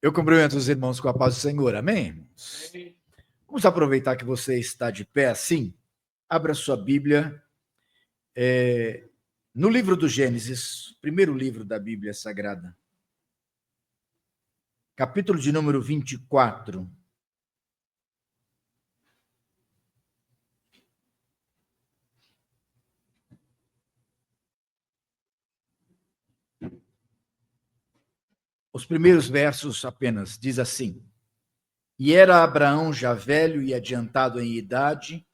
Eu cumprimento os irmãos com a paz do Senhor, amém, irmãos? Vamos aproveitar que você está de pé assim. Abra sua Bíblia no livro do Gênesis, primeiro livro da Bíblia Sagrada, capítulo de número 24. Os primeiros versos apenas, diz assim: E era Abraão já velho e adiantado em idade,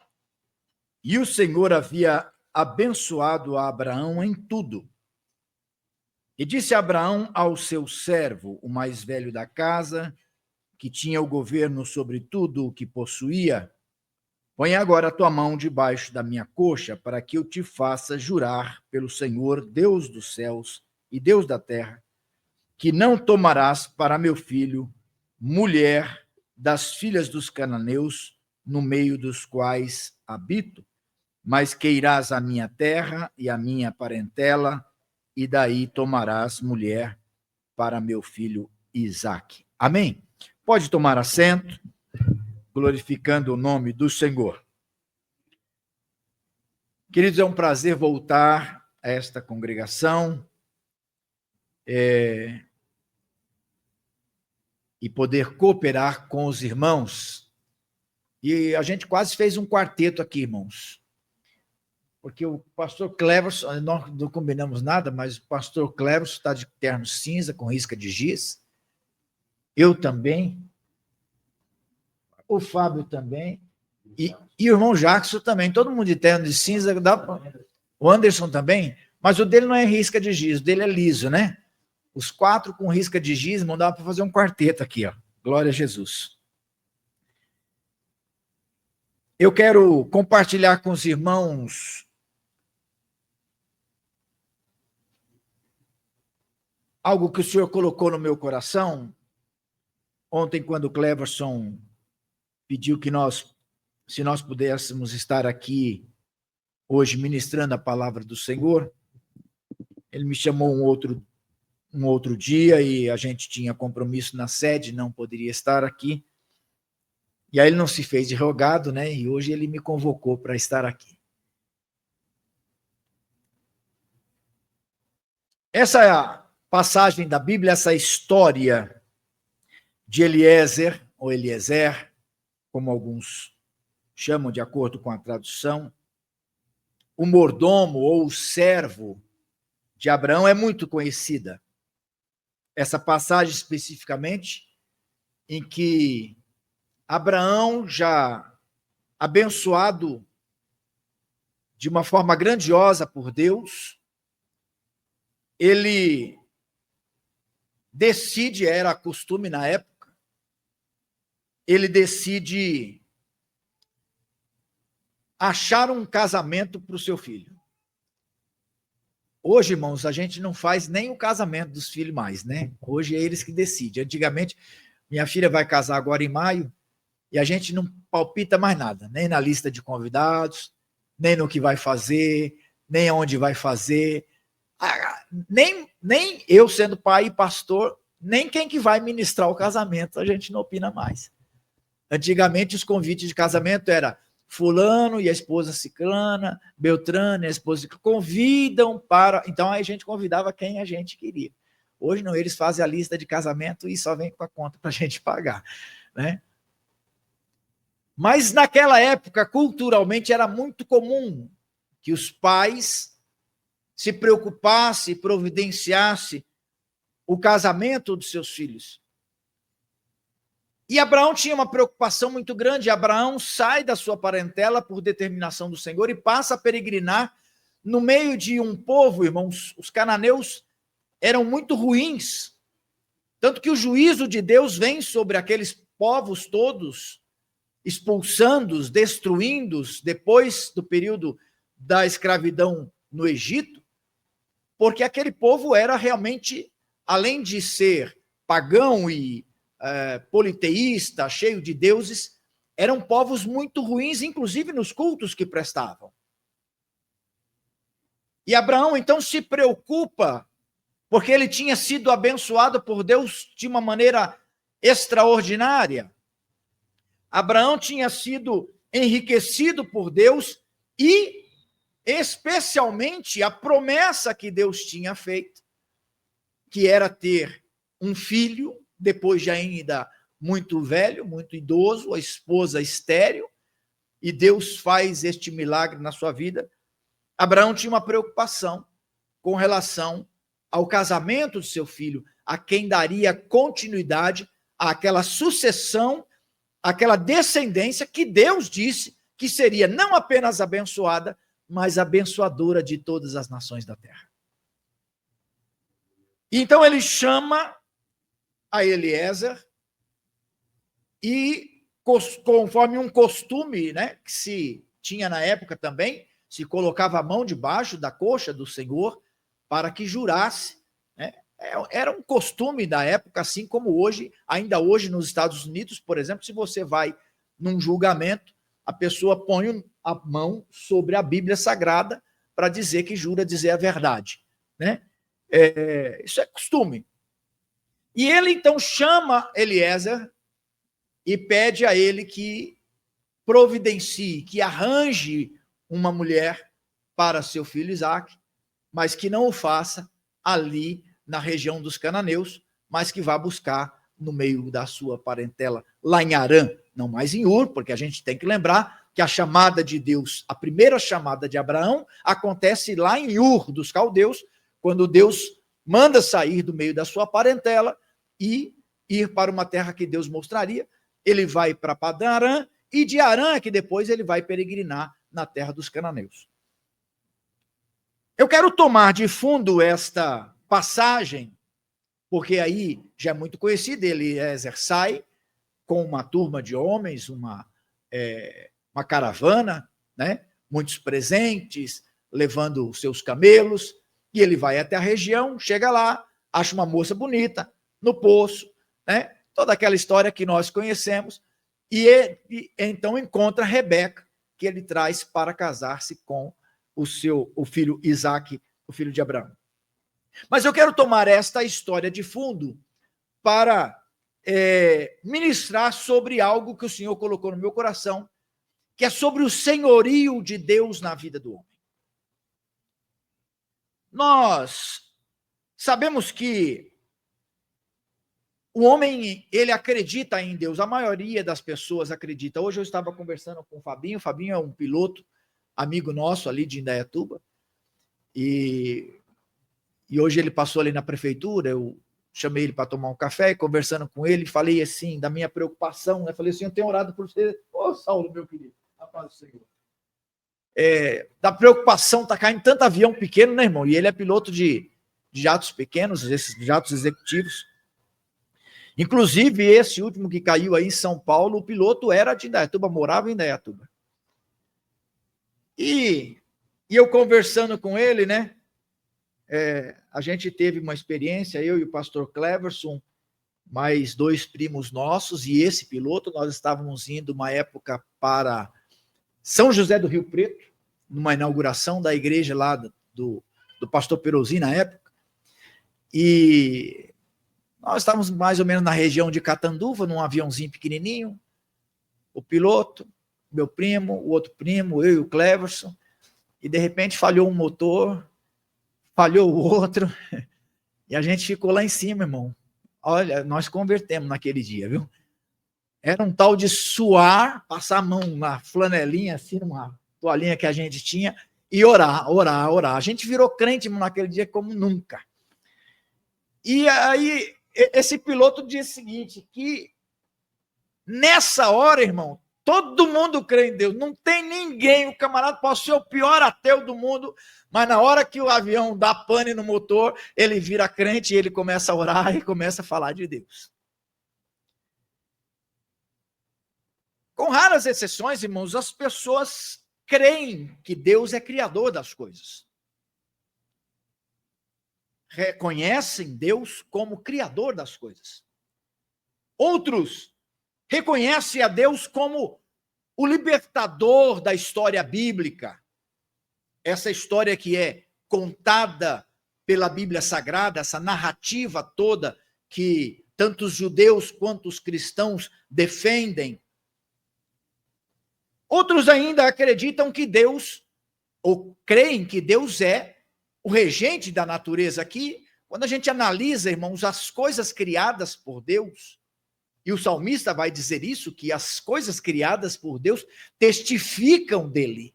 e o Senhor havia abençoado a Abraão em tudo. E disse Abraão ao seu servo, o mais velho da casa, que tinha o governo sobre tudo o que possuía: Põe agora a tua mão debaixo da minha coxa, para que eu te faça jurar pelo Senhor, Deus dos céus e Deus da terra, que não tomarás para meu filho mulher das filhas dos cananeus, no meio dos quais habito, mas que irás à minha terra e à minha parentela, e daí tomarás mulher para meu filho Isaque. Amém? Pode tomar assento, glorificando o nome do Senhor. Queridos, é um prazer voltar a esta congregação e poder cooperar com os irmãos. E a gente quase fez um quarteto aqui, irmãos. Porque o pastor Cleverson, nós não combinamos nada, mas o pastor Cleverson está de terno cinza, com risca de giz. Eu também. O Fábio também. E o irmão Jackson também. Todo mundo de terno de cinza. O Anderson também. Mas o dele não é risca de giz, o dele é liso, né? Os quatro com risca de giz, não dá para fazer um quarteto aqui, ó. Glória a Jesus. Eu quero compartilhar com os irmãos algo que o Senhor colocou no meu coração ontem, quando o Cleverson pediu que se nós pudéssemos estar aqui hoje ministrando a palavra do Senhor. Ele me chamou um outro dia e a gente tinha compromisso na sede, não poderia estar aqui. E aí ele não se fez de rogado, né? E hoje ele me convocou para estar aqui. Essa passagem da Bíblia, essa história de Eliezer, ou Eliezer, como alguns chamam de acordo com a tradução, o mordomo ou o servo de Abraão, é muito conhecida. Essa passagem especificamente, em que Abraão, já abençoado de uma forma grandiosa por Deus, ele decide, era costume na época, ele decide achar um casamento para o seu filho. Hoje, irmãos, a gente não faz nem o casamento dos filhos mais, né? Hoje é eles que decidem. Antigamente, minha filha vai casar agora em maio, e a gente não palpita mais nada, nem na lista de convidados, nem no que vai fazer, nem onde vai fazer, nem eu sendo pai e pastor, nem quem que vai ministrar o casamento, a gente não opina mais. Antigamente, os convites de casamento era fulano e a esposa ciclana, Beltrano e a esposa ciclana, convidam para... Então, aí a gente convidava quem a gente queria. Hoje não, eles fazem a lista de casamento e só vem com a conta para a gente pagar, né? Mas naquela época, culturalmente, era muito comum que os pais se preocupassem, providenciassem o casamento dos seus filhos. E Abraão tinha uma preocupação muito grande. Abraão sai da sua parentela por determinação do Senhor e passa a peregrinar no meio de um povo, irmãos. Os cananeus eram muito ruins, tanto que o juízo de Deus vem sobre aqueles povos todos, expulsando-os, destruindo-os, depois do período da escravidão no Egito, porque aquele povo era realmente, além de ser pagão e politeísta, cheio de deuses, eram povos muito ruins, inclusive nos cultos que prestavam. E Abraão, então, se preocupa, porque ele tinha sido abençoado por Deus de uma maneira extraordinária. Abraão tinha sido enriquecido por Deus e, especialmente, a promessa que Deus tinha feito, que era ter um filho, depois de ainda muito velho, muito idoso, a esposa estéril, e Deus faz este milagre na sua vida. Abraão tinha uma preocupação com relação ao casamento de seu filho, a quem daria continuidade àquela sucessão, àquela descendência que Deus disse que seria não apenas abençoada, mas abençoadora de todas as nações da terra. Então ele chama a Eliezer e, conforme um costume, né, que se tinha na época também, se colocava a mão debaixo da coxa do Senhor para que jurasse, né? Era um costume da época, assim como hoje, ainda hoje nos Estados Unidos, por exemplo, se você vai num julgamento, a pessoa põe a mão sobre a Bíblia Sagrada para dizer que jura dizer a verdade, né? Isso é costume. E ele então chama Eliezer e pede a ele que providencie, que arranje uma mulher para seu filho Isaque, mas que não o faça ali na região dos cananeus, mas que vá buscar no meio da sua parentela, lá em Harã, não mais em Ur, porque a gente tem que lembrar que a chamada de Deus, a primeira chamada de Abraão, acontece lá em Ur dos caldeus, quando Deus manda sair do meio da sua parentela e ir para uma terra que Deus mostraria. Ele vai para Padã Arã, e de Arã é que depois ele vai peregrinar na terra dos cananeus. Eu quero tomar de fundo esta passagem, porque aí já é muito conhecido. Eliezer sai com uma turma de homens, uma caravana, né? Muitos presentes, levando os seus camelos, e ele vai até a região, chega lá, acha uma moça bonita no poço, né? Toda aquela história que nós conhecemos, e então encontra Rebeca, que ele traz para casar-se com o filho Isaque, o filho de Abraão. Mas eu quero tomar esta história de fundo para ministrar sobre algo que o Senhor colocou no meu coração, que é sobre o senhorio de Deus na vida do homem. Nós sabemos que o homem, ele acredita em Deus, a maioria das pessoas acredita. Hoje eu estava conversando com o Fabinho é um piloto, amigo nosso ali de Indaiatuba, e hoje ele passou ali na prefeitura, eu chamei ele para tomar um café, e conversando com ele, falei assim, da minha preocupação, né? Falei assim, eu tenho orado por você, Saulo, meu querido, a paz do Senhor. Da preocupação, tá caindo tanto avião pequeno, né, irmão? E ele é piloto de jatos pequenos, esses jatos executivos. Inclusive, esse último que caiu aí em São Paulo, o piloto era de Indaiatuba, morava em Indaiatuba. E eu conversando com ele, né? A gente teve uma experiência, eu e o pastor Cleverson, mais 2 primos nossos, e esse piloto, nós estávamos indo uma época para São José do Rio Preto, numa inauguração da igreja lá do pastor Perozinho na época, e nós estávamos mais ou menos na região de Catanduva, num aviãozinho pequenininho, o piloto, meu primo, o outro primo, eu e o Cleverson, e de repente falhou um motor, falhou o outro, e a gente ficou lá em cima, irmão. Olha, nós convertemos naquele dia, viu? Era um tal de suar, passar a mão na flanelinha, assim, numa toalhinha que a gente tinha, e orar. A gente virou crente naquele dia como nunca. E aí, esse piloto disse o seguinte, que nessa hora, irmão, todo mundo crê em Deus, não tem ninguém, o camarada pode ser o pior ateu do mundo, mas na hora que o avião dá pane no motor, ele vira crente e ele começa a orar e começa a falar de Deus. Com raras exceções, irmãos, as pessoas creem que Deus é criador das coisas. Reconhecem Deus como criador das coisas. Outros reconhecem a Deus como o libertador da história bíblica. Essa história que é contada pela Bíblia Sagrada, essa narrativa toda que tanto os judeus quanto os cristãos defendem. Outros ainda acreditam que Deus, ou creem que Deus é o regente da natureza. Aqui, quando a gente analisa, irmãos, as coisas criadas por Deus, e o salmista vai dizer isso, que as coisas criadas por Deus testificam dele.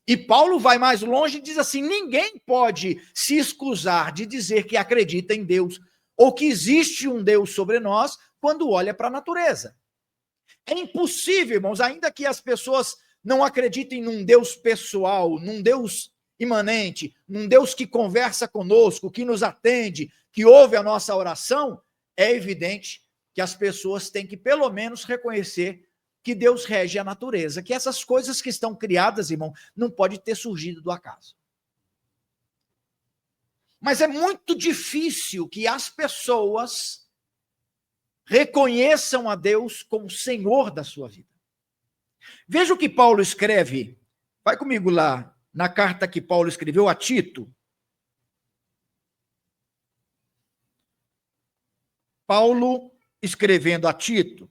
E Paulo vai mais longe e diz assim: ninguém pode se escusar de dizer que acredita em Deus, ou que existe um Deus sobre nós, quando olha para a natureza. É impossível, irmãos, ainda que as pessoas não acreditem num Deus pessoal, num Deus imanente, num Deus que conversa conosco, que nos atende, que ouve a nossa oração, é evidente que as pessoas têm que, pelo menos, reconhecer que Deus rege a natureza, que essas coisas que estão criadas, irmão, não pode ter surgido do acaso. Mas é muito difícil que as pessoas reconheçam a Deus como Senhor da sua vida. Veja o que Paulo escreve. Vai comigo lá, na carta que Paulo escreveu a Tito. Paulo escrevendo a Tito,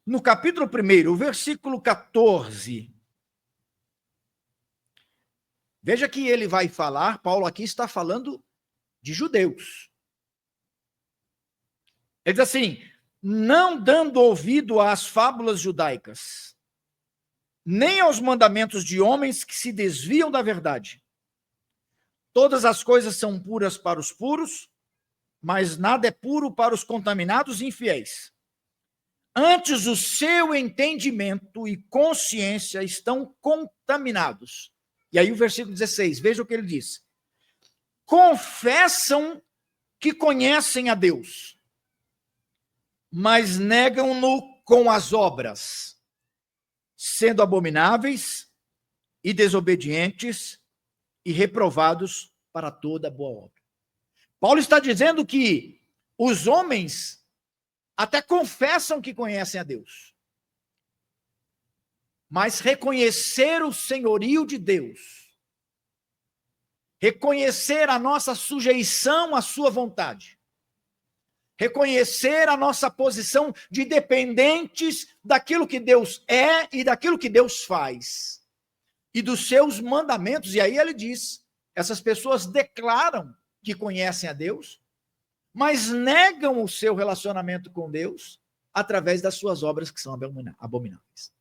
no capítulo 1, versículo 14, veja que ele vai falar, Paulo aqui está falando de judeus. Ele diz assim: não dando ouvido às fábulas judaicas, nem aos mandamentos de homens que se desviam da verdade. Todas as coisas são puras para os puros, mas nada é puro para os contaminados e infiéis. Antes o seu entendimento e consciência estão contaminados. E aí o versículo 16, veja o que ele diz. Confessam que conhecem a Deus, mas negam-no com as obras, sendo abomináveis e desobedientes e reprovados para toda boa obra. Paulo está dizendo que os homens até confessam que conhecem a Deus, mas reconhecer o senhorio de Deus, reconhecer a nossa sujeição à sua vontade, reconhecer a nossa posição de dependentes daquilo que Deus é e daquilo que Deus faz, e dos seus mandamentos. E aí ele diz, essas pessoas declaram que conhecem a Deus, mas negam o seu relacionamento com Deus através das suas obras que são abomináveis.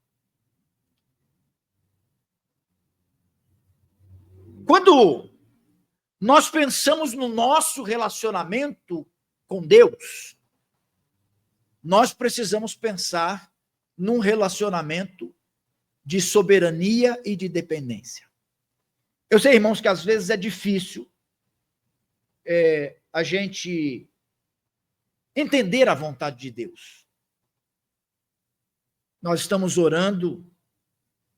Quando nós pensamos no nosso relacionamento com Deus, nós precisamos pensar num relacionamento de soberania e de dependência. Eu sei, irmãos, que às vezes é difícil a gente entender a vontade de Deus. Nós estamos orando, o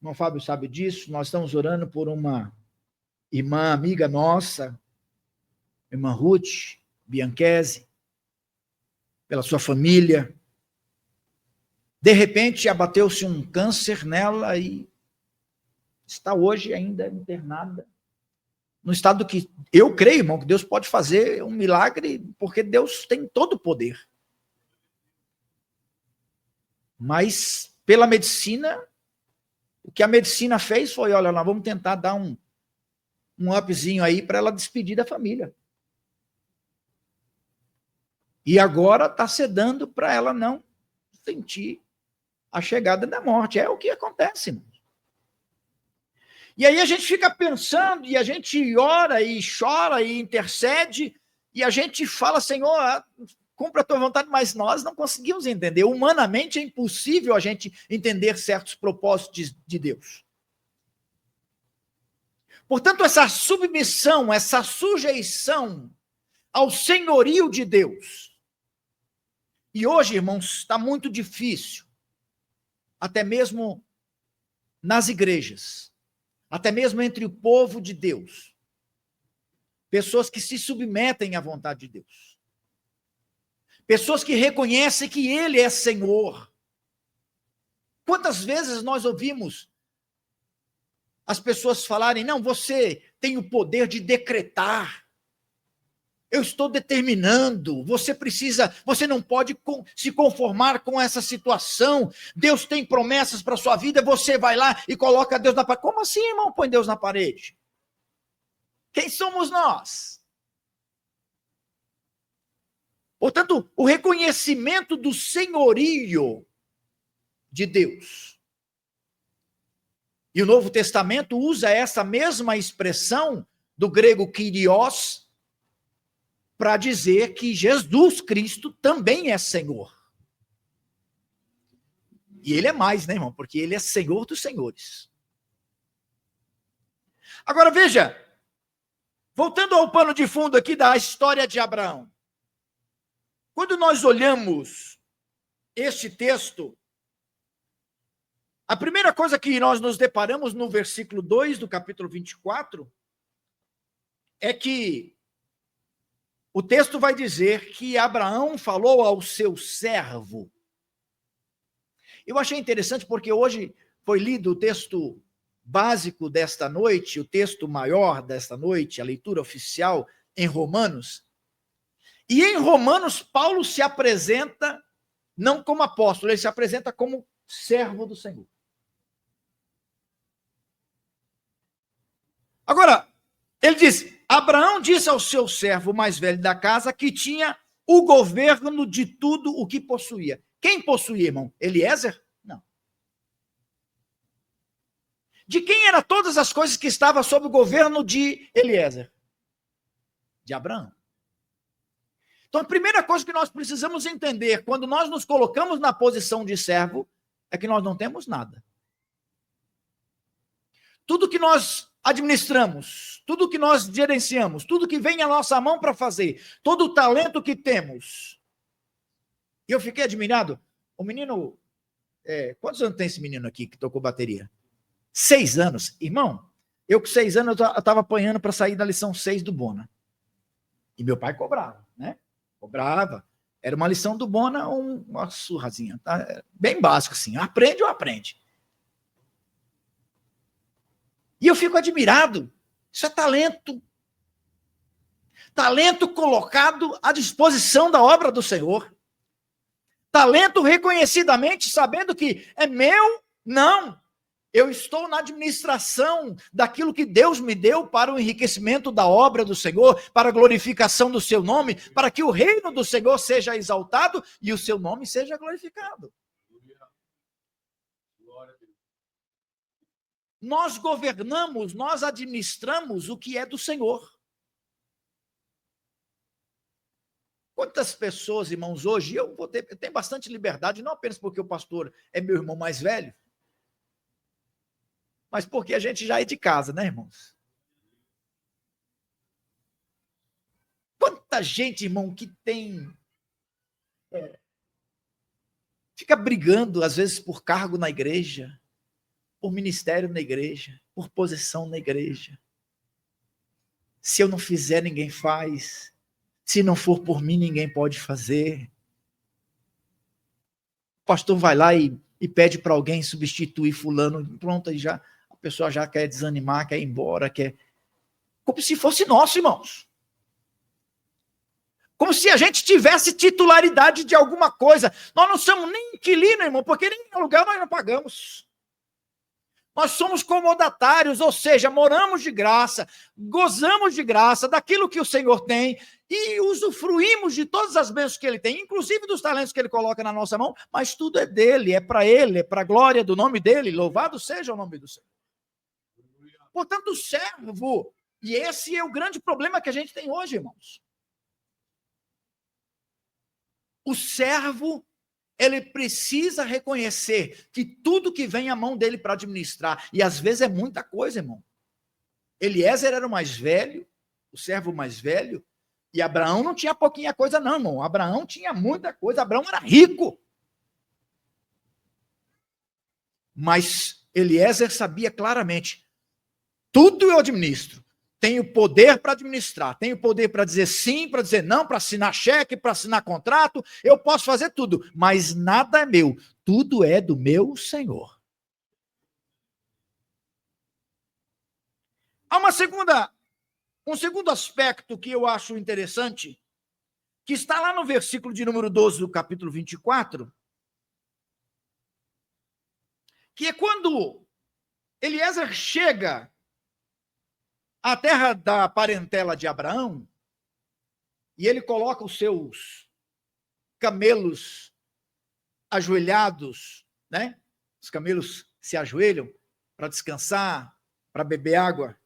irmão Fábio sabe disso, nós estamos orando por uma irmã amiga nossa, irmã Ruth Bianchese, pela sua família. De repente, abateu-se um câncer nela e está hoje ainda internada, no estado que eu creio, irmão, que Deus pode fazer um milagre, porque Deus tem todo o poder. Mas, pela medicina, o que a medicina fez foi, olha, nós vamos tentar dar um upzinho aí para ela despedir da família. E agora está sedando para ela não sentir a chegada da morte. É o que acontece, irmão. E aí a gente fica pensando, e a gente ora e chora e intercede, e a gente fala, Senhor, cumpra a tua vontade, mas nós não conseguimos entender. Humanamente é impossível a gente entender certos propósitos de Deus. Portanto, essa submissão, essa sujeição ao senhorio de Deus. E hoje, irmãos, está muito difícil, até mesmo nas igrejas, até mesmo entre o povo de Deus, pessoas que se submetem à vontade de Deus, pessoas que reconhecem que Ele é Senhor. Quantas vezes nós ouvimos as pessoas falarem, não, você tem o poder de decretar, eu estou determinando, você não pode se conformar com essa situação. Deus tem promessas para a sua vida, você vai lá e coloca Deus na parede. Como assim, irmão, põe Deus na parede? Quem somos nós? Portanto, o reconhecimento do senhorio de Deus. E o Novo Testamento usa essa mesma expressão do grego kyrios para dizer que Jesus Cristo também é Senhor. E ele é mais, né, irmão? Porque ele é Senhor dos senhores. Agora veja, voltando ao pano de fundo aqui da história de Abraão. Quando nós olhamos este texto, a primeira coisa que nós nos deparamos no versículo 2 do capítulo 24 é que o texto vai dizer que Abraão falou ao seu servo. Eu achei interessante porque hoje foi lido o texto básico desta noite, o texto maior desta noite, a leitura oficial em Romanos. E em Romanos, Paulo se apresenta não como apóstolo, ele se apresenta como servo do Senhor. Agora, ele diz: Abraão disse ao seu servo mais velho da casa que tinha o governo de tudo o que possuía. Quem possuía, irmão? Eliezer? Não. De quem eram todas as coisas que estavam sob o governo de Eliezer? De Abraão. Então, a primeira coisa que nós precisamos entender quando nós nos colocamos na posição de servo é que nós não temos nada. Tudo que nós administramos, tudo que nós gerenciamos, tudo que vem à nossa mão para fazer, todo o talento que temos. E eu fiquei admirado. O menino, quantos anos tem esse menino aqui que tocou bateria? 6 anos. Irmão, eu com 6 anos eu estava apanhando para sair da lição 6 do Bona. E meu pai cobrava, né? Cobrava. Era uma lição do Bona, uma surrazinha. Tá? Bem básico assim. Aprende ou aprende. E eu fico admirado. Isso é talento. Talento colocado à disposição da obra do Senhor. Talento reconhecidamente sabendo que é meu, não. Eu estou na administração daquilo que Deus me deu para o enriquecimento da obra do Senhor, para a glorificação do seu nome, para que o reino do Senhor seja exaltado e o seu nome seja glorificado. Nós governamos, nós administramos o que é do Senhor. Quantas pessoas, irmãos, hoje, eu tenho bastante liberdade, não apenas porque o pastor é meu irmão mais velho, mas porque a gente já é de casa, né, irmãos? Quanta gente, irmão, que tem... fica brigando, às vezes, por cargo na igreja, por ministério na igreja, por posição na igreja. Se eu não fizer, ninguém faz. Se não for por mim, ninguém pode fazer. O pastor vai lá e pede para alguém substituir fulano, pronto, aí já a pessoa já quer desanimar, quer ir embora, quer... Como se fosse nosso, irmãos. Como se a gente tivesse titularidade de alguma coisa. Nós não somos nem inquilino, irmão, porque nem aluguel nós não pagamos. Nós somos comodatários, ou seja, moramos de graça, gozamos de graça daquilo que o Senhor tem e usufruímos de todas as bênçãos que Ele tem, inclusive dos talentos que Ele coloca na nossa mão, mas tudo é dele, é para Ele, é para a glória do nome dEle, louvado seja o nome do Senhor. Portanto, o servo, e esse é o grande problema que a gente tem hoje, irmãos. O servo, ele precisa reconhecer que tudo que vem à mão dele para administrar, e às vezes é muita coisa, irmão. Eliezer era o mais velho, o servo mais velho, e Abraão não tinha pouquinha coisa não, irmão. Abraão tinha muita coisa, Abraão era rico. Mas Eliezer sabia claramente, tudo eu administro. Tenho poder para administrar, tenho poder para dizer sim, para dizer não, para assinar cheque, para assinar contrato, eu posso fazer tudo, mas nada é meu, tudo é do meu Senhor. Há uma segunda Um segundo aspecto que eu acho interessante, que está lá no versículo de número 12 do capítulo 24, que é quando Eliezer chega à terra da parentela de Abraão, e ele coloca os seus camelos ajoelhados, né? Os camelos se ajoelham para descansar, para beber água.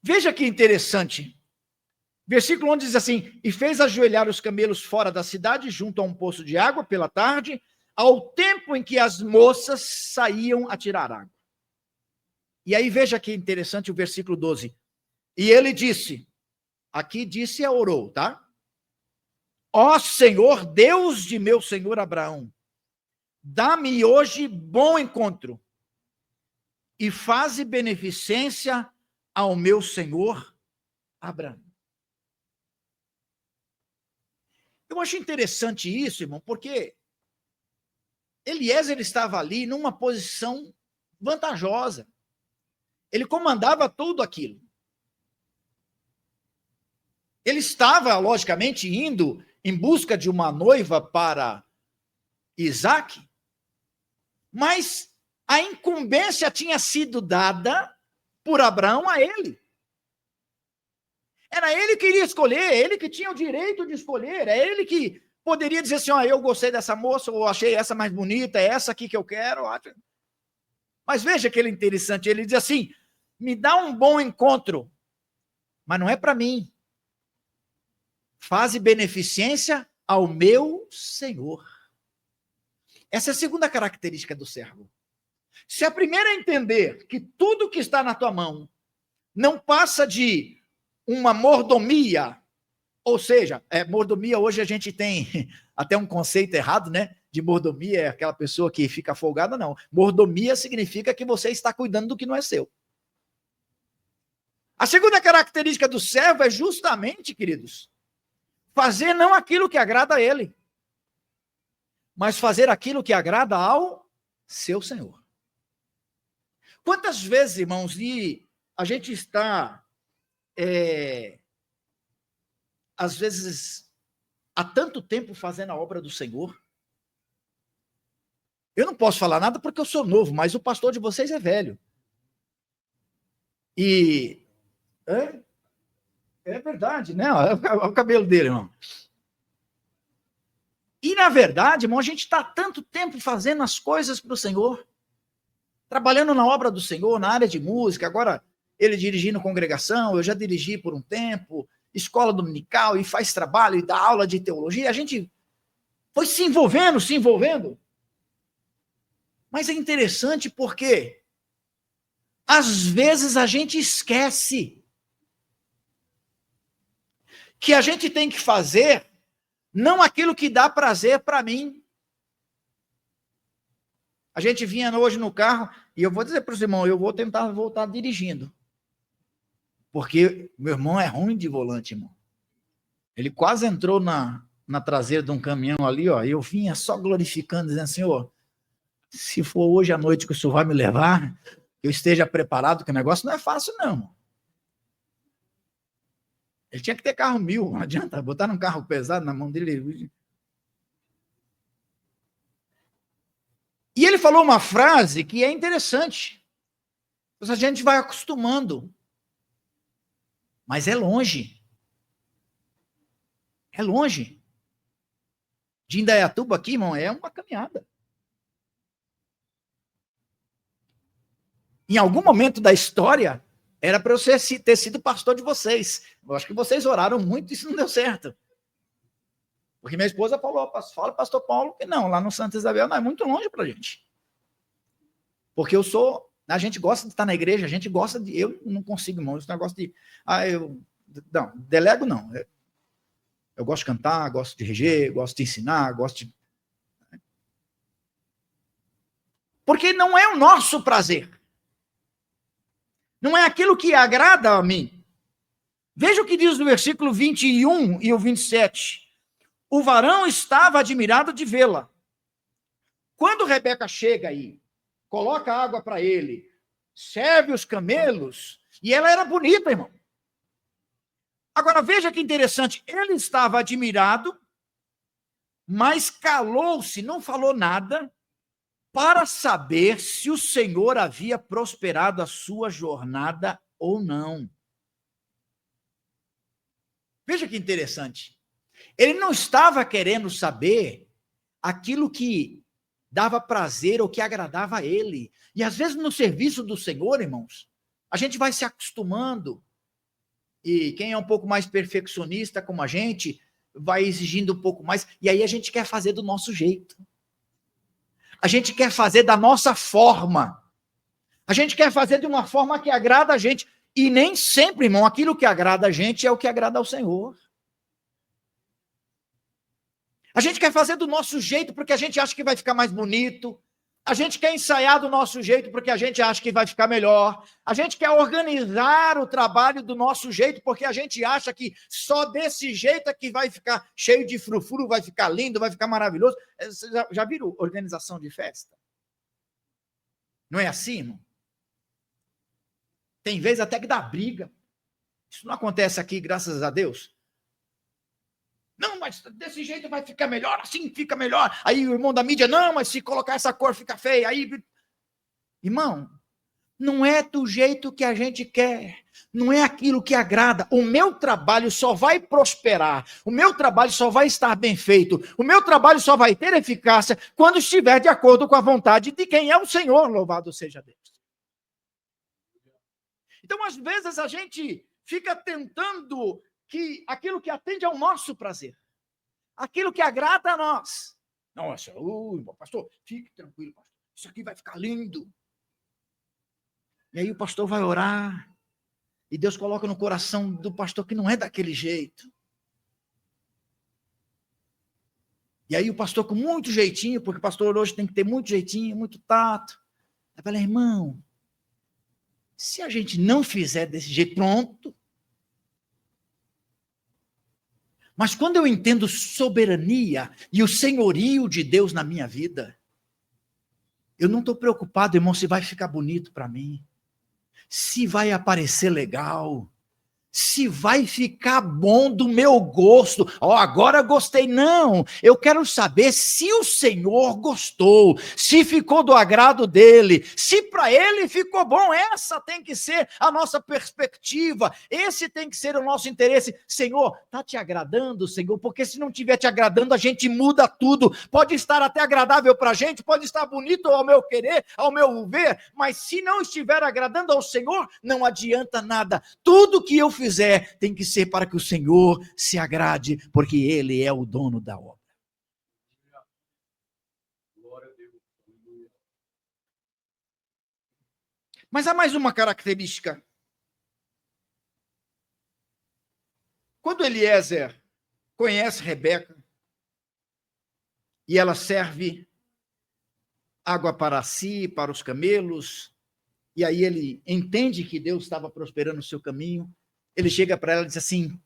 Veja que interessante. Versículo 11 diz assim: e fez ajoelhar os camelos fora da cidade, junto a um poço de água, pela tarde, ao tempo em que as moças saíam a tirar água. E aí veja que interessante o versículo 12. E ele disse, aqui disse e orou, tá? Ó Senhor, Deus de meu senhor Abraão, dá-me hoje bom encontro e faze beneficência ao meu senhor Abraão. Eu acho interessante isso, irmão, porque Eliezer estava ali numa posição vantajosa. Ele comandava tudo aquilo. Ele estava, logicamente, indo em busca de uma noiva para Isaac, mas a incumbência tinha sido dada por Abraão a ele. Era ele que iria escolher, ele que tinha o direito de escolher, é ele que poderia dizer assim, eu gostei dessa moça, ou achei essa mais bonita, é essa aqui que eu quero. Mas veja que ele é interessante, ele diz assim, me dá um bom encontro, mas não é para mim. Faze beneficência ao meu Senhor. Essa é a segunda característica do servo. Se a primeira é entender que tudo que está na tua mão não passa de uma mordomia, ou seja, mordomia hoje a gente tem até um conceito errado, né? De mordomia é aquela pessoa que fica folgada, não. Mordomia significa que você está cuidando do que não é seu. A segunda característica do servo é justamente, queridos, fazer não aquilo que agrada a ele, mas fazer aquilo que agrada ao seu Senhor. Quantas vezes, irmãos, a gente está, às vezes, há tanto tempo fazendo a obra do Senhor? Eu não posso falar nada porque eu sou novo, mas o pastor de vocês é velho. E é verdade, né? Olha o cabelo dele, irmão. E, na verdade, irmão, a gente está tanto tempo fazendo as coisas para o Senhor, trabalhando na obra do Senhor, na área de música, agora ele dirigindo congregação, eu já dirigi por um tempo, escola dominical, e faz trabalho, e dá aula de teologia, a gente foi se envolvendo. Mas é interessante porque, às vezes, a gente esquece que a gente tem que fazer não aquilo que dá prazer para mim. A gente vinha hoje no carro, e eu vou dizer para os irmãos, eu vou tentar voltar dirigindo. Porque meu irmão é ruim de volante, irmão. Ele quase entrou na traseira de um caminhão ali, e eu vinha só glorificando, dizendo, Senhor, se for hoje à noite que o Senhor vai me levar, eu esteja preparado, que o negócio não é fácil, não. Ele tinha que ter carro 1000, não adianta botar um carro pesado na mão dele. E ele falou uma frase que é interessante. A gente vai acostumando. Mas é longe. É longe. De Indaiatuba aqui, irmão, é uma caminhada. Em algum momento da história, era para eu ter sido pastor de vocês. Eu acho que vocês oraram muito e isso não deu certo. Porque minha esposa falou, fala pastor Paulo, que não, lá no Santa Isabel não é muito longe para a gente. Porque a gente gosta de estar na igreja, a gente gosta de, eu não consigo, irmão, esse negócio de, não, delego não. Eu gosto de cantar, gosto de reger, gosto de ensinar, gosto de... Porque não é o nosso prazer. Não é aquilo que agrada a mim. Veja o que diz no versículo 21 e o 27. O varão estava admirado de vê-la. Quando Rebeca chega aí, coloca água para ele, serve os camelos, e ela era bonita, irmão. Agora, veja que interessante, ele estava admirado, mas calou-se, não falou nada, para saber se o Senhor havia prosperado a sua jornada ou não. Veja que interessante. Ele não estava querendo saber aquilo que dava prazer ou que agradava a ele. E às vezes no serviço do Senhor, irmãos, a gente vai se acostumando. E quem é um pouco mais perfeccionista como a gente, vai exigindo um pouco mais. E aí a gente quer fazer do nosso jeito. A gente quer fazer da nossa forma. A gente quer fazer de uma forma que agrada a gente. E nem sempre, irmão, aquilo que agrada a gente é o que agrada ao Senhor. A gente quer fazer do nosso jeito porque a gente acha que vai ficar mais bonito. A gente quer ensaiar do nosso jeito porque a gente acha que vai ficar melhor. A gente quer organizar o trabalho do nosso jeito porque a gente acha que só desse jeito é que vai ficar cheio de frufru, vai ficar lindo, vai ficar maravilhoso. Vocês já viram organização de festa? Não é assim, irmão? Tem vezes até que dá briga. Isso não acontece aqui, graças a Deus. Não, mas desse jeito vai ficar melhor, assim fica melhor. Aí o irmão da mídia, não, mas se colocar essa cor fica feia. Aí, irmão, não é do jeito que a gente quer. Não é aquilo que agrada. O meu trabalho só vai prosperar. O meu trabalho só vai estar bem feito. O meu trabalho só vai ter eficácia quando estiver de acordo com a vontade de quem é o Senhor. Louvado seja Deus. Então, às vezes, a gente fica tentando que aquilo que atende ao nosso prazer, aquilo que agrada a nós. Nossa, pastor, fique tranquilo, pastor. Isso aqui vai ficar lindo. E aí o pastor vai orar, e Deus coloca no coração do pastor que não é daquele jeito. E aí o pastor com muito jeitinho, porque o pastor hoje tem que ter muito jeitinho, muito tato. Aí fala, irmão, se a gente não fizer desse jeito, pronto. Mas quando eu entendo soberania e o senhorio de Deus na minha vida, eu não estou preocupado, irmão, se vai ficar bonito para mim, se vai aparecer legal, se vai ficar bom do meu gosto. Agora gostei. Não, eu quero saber se o Senhor gostou, se ficou do agrado dele, se para ele ficou bom. Essa tem que ser a nossa perspectiva, esse tem que ser o nosso interesse. Senhor, está te agradando, Senhor? Porque se não estiver te agradando, a gente muda tudo. Pode estar até agradável para a gente, pode estar bonito ao meu querer, ao meu ver, mas se não estiver agradando ao Senhor, não adianta nada. Tudo que eu fizer tem que ser para que o Senhor se agrade, porque Ele é o dono da obra. Mas há mais uma característica. Quando Eliezer conhece Rebeca, e ela serve água para si, para os camelos, e aí ele entende que Deus estava prosperando o seu caminho, ele chega para ela e diz assim,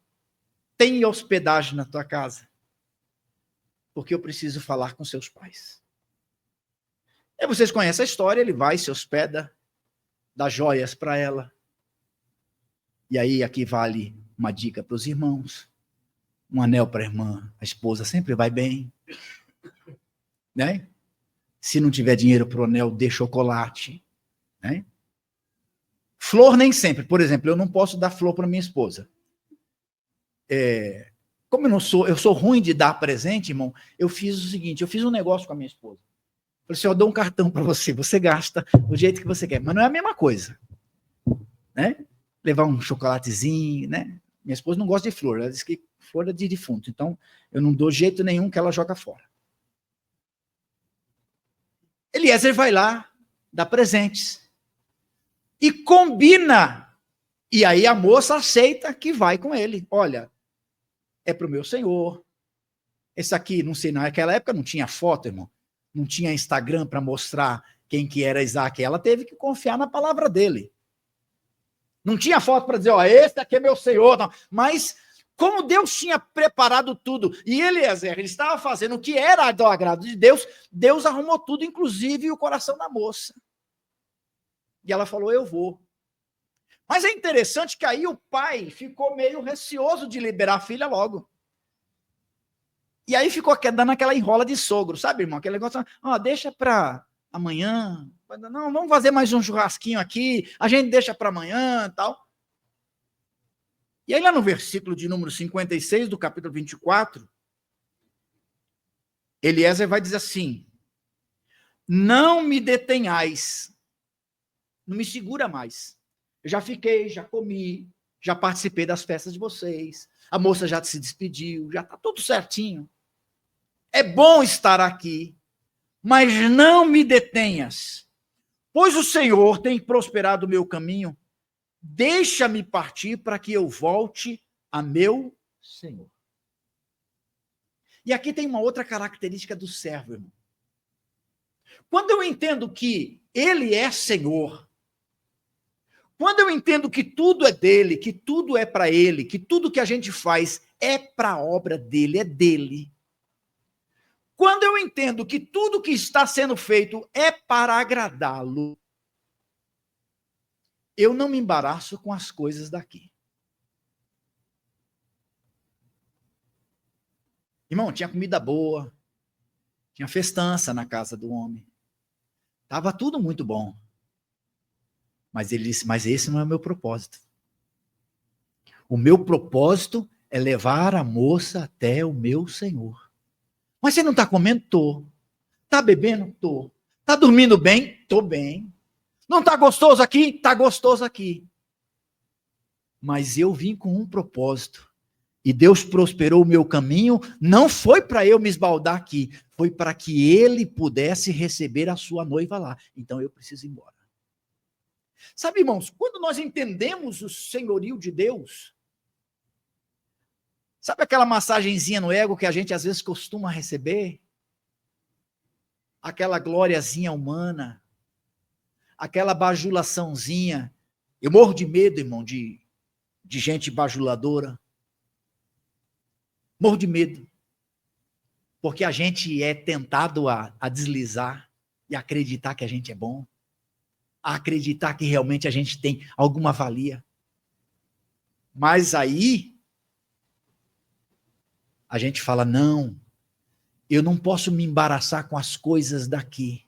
tem hospedagem na tua casa, porque eu preciso falar com seus pais. E vocês conhecem a história, ele vai, se hospeda, dá joias para ela. E aí aqui vale uma dica para os irmãos, um anel para a irmã, a esposa sempre vai bem, né? Se não tiver dinheiro para o anel, dê chocolate, né? Flor nem sempre. Por exemplo, eu não posso dar flor para minha esposa. Como eu sou ruim de dar presente, irmão, eu fiz o seguinte, eu fiz um negócio com a minha esposa. Falei assim, eu dou um cartão para você, você gasta do jeito que você quer. Mas não é a mesma coisa, né? Levar um chocolatezinho, né? Minha esposa não gosta de flor, ela diz que flor é de defunto. Então, eu não dou jeito nenhum que ela joga fora. Eliezer vai lá, dá presentes. E combina. E aí a moça aceita que vai com ele. Olha, é para o meu senhor. Esse aqui, não sei, naquela época não tinha foto, irmão. Não tinha Instagram para mostrar quem que era Isaac. Ela teve que confiar na palavra dele. Não tinha foto para dizer, esse aqui é meu senhor. Não. Mas, como Deus tinha preparado tudo, e Eliezer, ele estava fazendo o que era do agrado de Deus, Deus arrumou tudo, inclusive o coração da moça. E ela falou, eu vou. Mas é interessante que aí o pai ficou meio receoso de liberar a filha logo. E aí ficou dando aquela enrola de sogro, sabe, irmão? Aquele negócio, deixa para amanhã. Não, vamos fazer mais um churrasquinho aqui, a gente deixa para amanhã e tal. E aí lá no versículo de número 56 do capítulo 24, Eliezer vai dizer assim: não me detenhais, não me segura mais. Eu já fiquei, já comi, já participei das festas de vocês, a moça já se despediu, já está tudo certinho. É bom estar aqui, mas não me detenhas, pois o Senhor tem prosperado o meu caminho. Deixa-me partir para que eu volte a meu Senhor. E aqui tem uma outra característica do servo, irmão. Quando eu entendo que ele é Senhor, quando eu entendo que tudo é dele, que tudo é para ele, que tudo que a gente faz é para a obra dele, é dele. Quando eu entendo que tudo que está sendo feito é para agradá-lo, eu não me embaraço com as coisas daqui. Irmão, tinha comida boa, tinha festança na casa do homem. Estava tudo muito bom. Mas ele disse, mas esse não é o meu propósito. O meu propósito é levar a moça até o meu Senhor. Mas você não está comendo? Tô. Está bebendo? Tô. Está dormindo bem? Tô bem. Não está gostoso aqui? Está gostoso aqui. Mas eu vim com um propósito. E Deus prosperou o meu caminho, não foi para eu me esbaldar aqui, foi para que ele pudesse receber a sua noiva lá. Então eu preciso ir embora. Sabe, irmãos, quando nós entendemos o senhorio de Deus, sabe aquela massagenzinha no ego que a gente às vezes costuma receber? Aquela gloriazinha humana, aquela bajulaçãozinha. Eu morro de medo, irmão, de gente bajuladora. Morro de medo. Porque a gente é tentado a deslizar e acreditar que a gente é bom. A acreditar que realmente a gente tem alguma valia. Mas aí, a gente fala, não, eu não posso me embaraçar com as coisas daqui.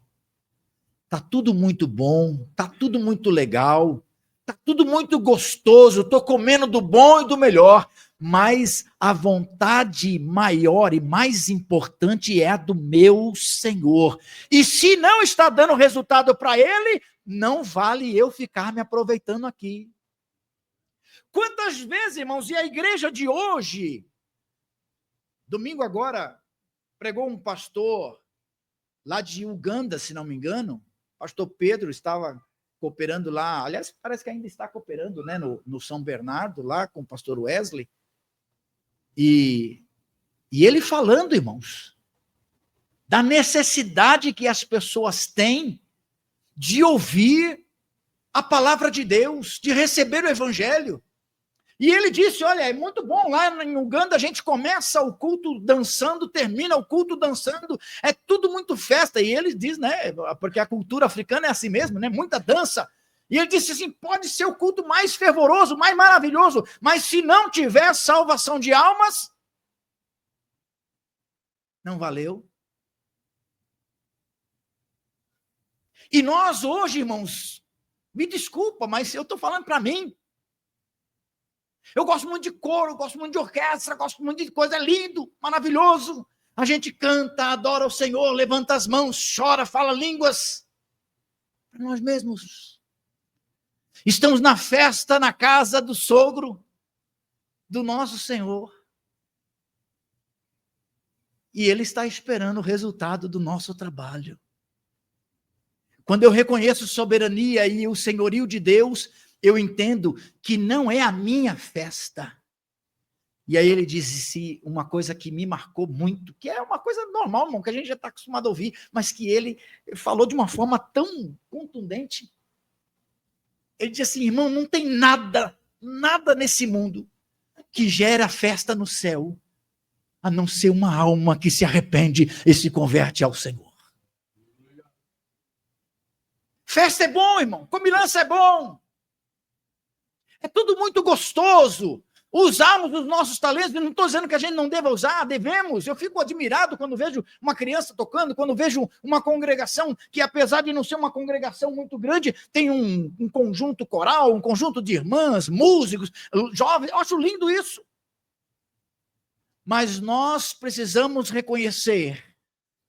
Tá tudo muito bom, tá tudo muito legal, tá tudo muito gostoso, tô comendo do bom e do melhor, mas a vontade maior e mais importante é a do meu Senhor. E se não está dando resultado para ele, não vale eu ficar me aproveitando aqui. Quantas vezes, irmãos, e a igreja de hoje, domingo agora, pregou um pastor lá de Uganda, se não me engano, pastor Pedro estava cooperando lá, aliás, parece que ainda está cooperando, né, no São Bernardo, lá com o pastor Wesley, e ele falando, irmãos, da necessidade que as pessoas têm de ouvir a palavra de Deus, de receber o evangelho. E ele disse, olha, é muito bom, lá em Uganda a gente começa o culto dançando, termina o culto dançando, é tudo muito festa. E ele diz, né, porque a cultura africana é assim mesmo, né, muita dança. E ele disse assim, pode ser o culto mais fervoroso, mais maravilhoso, mas se não tiver salvação de almas, não valeu. E nós hoje, irmãos, me desculpa, mas eu estou falando para mim, eu gosto muito de coro, gosto muito de orquestra, gosto muito de coisa, é lindo, maravilhoso. A gente canta, adora o Senhor, levanta as mãos, chora, fala línguas. Para nós mesmos. Estamos na festa, na casa do sogro, do nosso Senhor. E Ele está esperando o resultado do nosso trabalho. Quando eu reconheço soberania e o senhorio de Deus, eu entendo que não é a minha festa. E aí ele disse uma coisa que me marcou muito, que é uma coisa normal, irmão, que a gente já está acostumado a ouvir, mas que ele falou de uma forma tão contundente. Ele disse assim, irmão, não tem nada nesse mundo que gera festa no céu, a não ser uma alma que se arrepende e se converte ao Senhor. Festa é bom, irmão, comilança é bom. É tudo muito gostoso. Usarmos os nossos talentos, eu não estou dizendo que a gente não deva usar, devemos. Eu fico admirado quando vejo uma criança tocando, quando vejo uma congregação que, apesar de não ser uma congregação muito grande, tem um conjunto coral, um conjunto de irmãs, músicos, jovens. Eu acho lindo isso. Mas nós precisamos reconhecer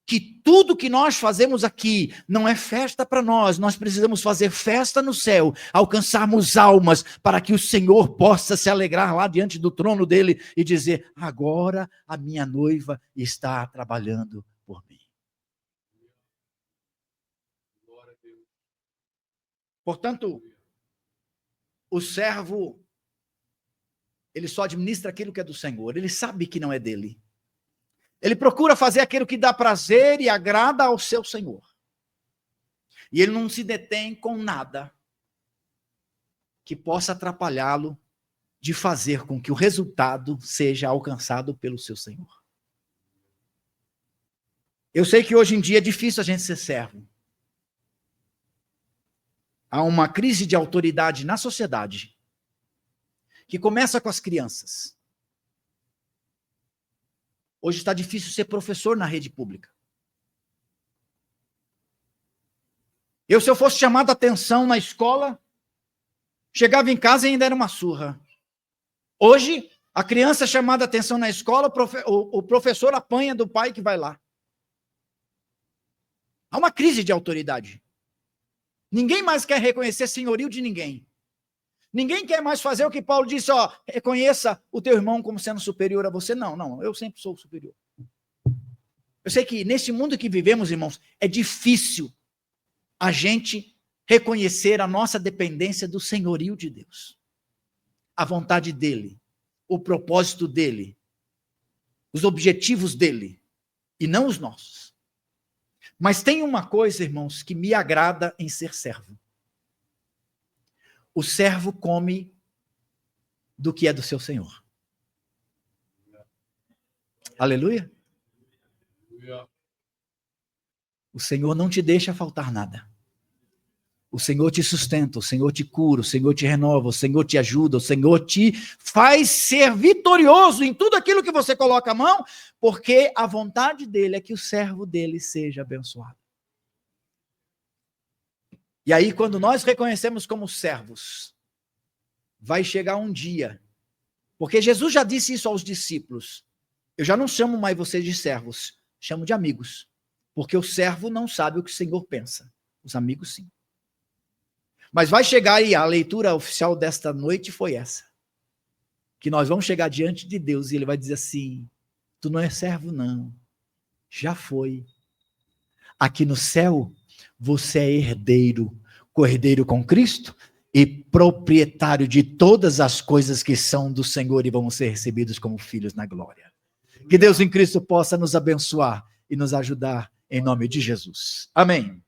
que tudo que nós fazemos aqui não é festa para nós, nós precisamos fazer festa no céu, alcançarmos almas para que o Senhor possa se alegrar lá diante do trono dele e dizer: agora a minha noiva está trabalhando por mim. Portanto, o servo, ele só administra aquilo que é do Senhor, ele sabe que não é dele. Ele procura fazer aquilo que dá prazer e agrada ao seu Senhor. E ele não se detém com nada que possa atrapalhá-lo de fazer com que o resultado seja alcançado pelo seu Senhor. Eu sei que hoje em dia é difícil a gente ser servo. Há uma crise de autoridade na sociedade que começa com as crianças. Hoje está difícil ser professor na rede pública. Se eu fosse chamado a atenção na escola, chegava em casa e ainda era uma surra. Hoje, a criança chamada a atenção na escola, o professor apanha do pai que vai lá. Há uma crise de autoridade. Ninguém mais quer reconhecer senhorio de ninguém. Ninguém quer mais fazer o que Paulo disse, reconheça o teu irmão como sendo superior a você. Não, eu sempre sou superior. Eu sei que nesse mundo que vivemos, irmãos, é difícil a gente reconhecer a nossa dependência do senhorio de Deus. A vontade dele, o propósito dele, os objetivos dele, e não os nossos. Mas tem uma coisa, irmãos, que me agrada em ser servo. O servo come do que é do seu Senhor. Aleluia. O Senhor não te deixa faltar nada. O Senhor te sustenta, o Senhor te cura, o Senhor te renova, o Senhor te ajuda, o Senhor te faz ser vitorioso em tudo aquilo que você coloca a mão, porque a vontade dele é que o servo dele seja abençoado. E aí, quando nós reconhecemos como servos, vai chegar um dia, porque Jesus já disse isso aos discípulos: eu já não chamo mais vocês de servos, chamo de amigos, porque o servo não sabe o que o Senhor pensa, os amigos sim. Mas vai chegar aí, a leitura oficial desta noite foi essa, que nós vamos chegar diante de Deus e ele vai dizer assim: tu não é servo não, já foi. Aqui no céu, você é herdeiro, co-herdeiro com Cristo e proprietário de todas as coisas que são do Senhor e vão ser recebidos como filhos na glória. Que Deus em Cristo possa nos abençoar e nos ajudar em nome de Jesus. Amém.